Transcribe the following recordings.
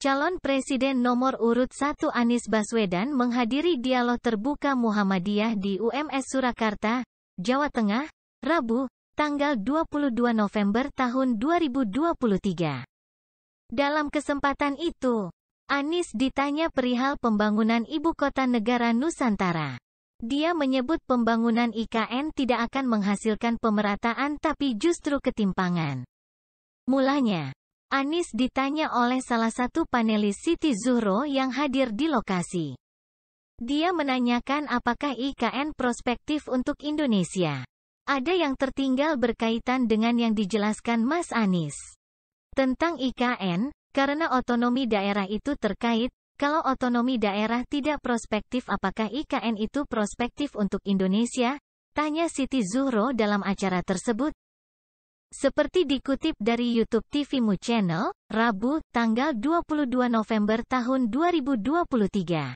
Calon Presiden nomor urut 1 Anies Baswedan menghadiri dialog terbuka Muhammadiyah di UMS Surakarta, Jawa Tengah, Rabu, tanggal 22 November tahun 2023. Dalam kesempatan itu, Anies ditanya perihal pembangunan Ibu Kota Negara Nusantara. Dia menyebut pembangunan IKN tidak akan menghasilkan pemerataan tapi justru ketimpangan. Mulanya, Anies ditanya oleh salah satu panelis Siti Zuhro yang hadir di lokasi. Dia menanyakan apakah IKN prospektif untuk Indonesia. Ada yang tertinggal berkaitan dengan yang dijelaskan Mas Anies tentang IKN, karena otonomi daerah itu terkait. Kalau otonomi daerah tidak prospektif, apakah IKN itu prospektif untuk Indonesia? Tanya Siti Zuhro dalam acara tersebut. Seperti dikutip dari YouTube TV-mu Channel, Rabu, tanggal 22 November tahun 2023.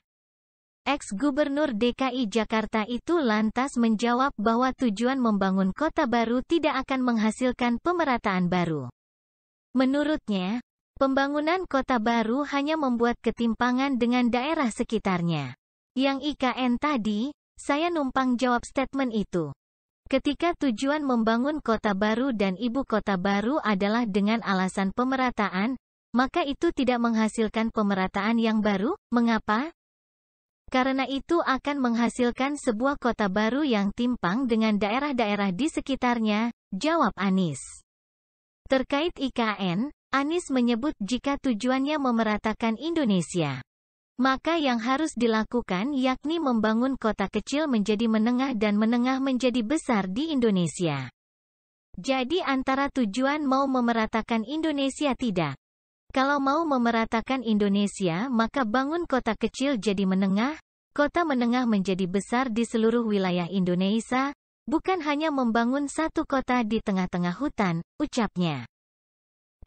Ex-Gubernur DKI Jakarta itu lantas menjawab bahwa tujuan membangun kota baru tidak akan menghasilkan pemerataan baru. Menurutnya, pembangunan kota baru hanya membuat ketimpangan dengan daerah sekitarnya. Yang IKN tadi, saya numpang jawab statement itu. Ketika tujuan membangun kota baru dan ibu kota baru adalah dengan alasan pemerataan, maka itu tidak menghasilkan pemerataan yang baru. Mengapa? Karena itu akan menghasilkan sebuah kota baru yang timpang dengan daerah-daerah di sekitarnya, jawab Anies. Terkait IKN, Anies menyebut jika tujuannya memeratakan Indonesia, maka yang harus dilakukan yakni membangun kota kecil menjadi menengah dan menengah menjadi besar di Indonesia. Jadi antara tujuan mau memeratakan Indonesia tidak. Kalau mau memeratakan Indonesia maka bangun kota kecil jadi menengah, kota menengah menjadi besar di seluruh wilayah Indonesia, bukan hanya membangun satu kota di tengah-tengah hutan, ucapnya.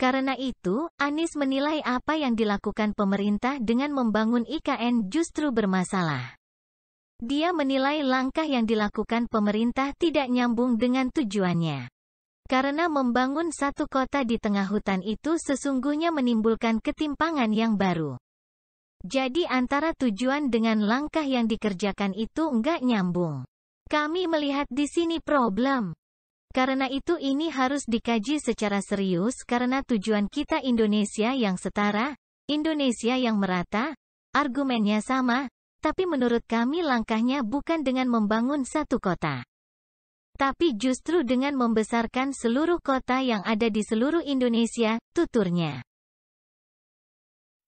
Karena itu, Anies menilai apa yang dilakukan pemerintah dengan membangun IKN justru bermasalah. Dia menilai langkah yang dilakukan pemerintah tidak nyambung dengan tujuannya. Karena membangun satu kota di tengah hutan itu sesungguhnya menimbulkan ketimpangan yang baru. Jadi antara tujuan dengan langkah yang dikerjakan itu enggak nyambung. Kami melihat di sini problem. Karena itu ini harus dikaji secara serius karena tujuan kita Indonesia yang setara, Indonesia yang merata, argumennya sama, tapi menurut kami langkahnya bukan dengan membangun satu kota. Tapi justru dengan membesarkan seluruh kota yang ada di seluruh Indonesia, tuturnya.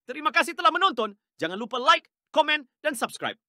Terima kasih telah menonton, jangan lupa like, komen, dan subscribe.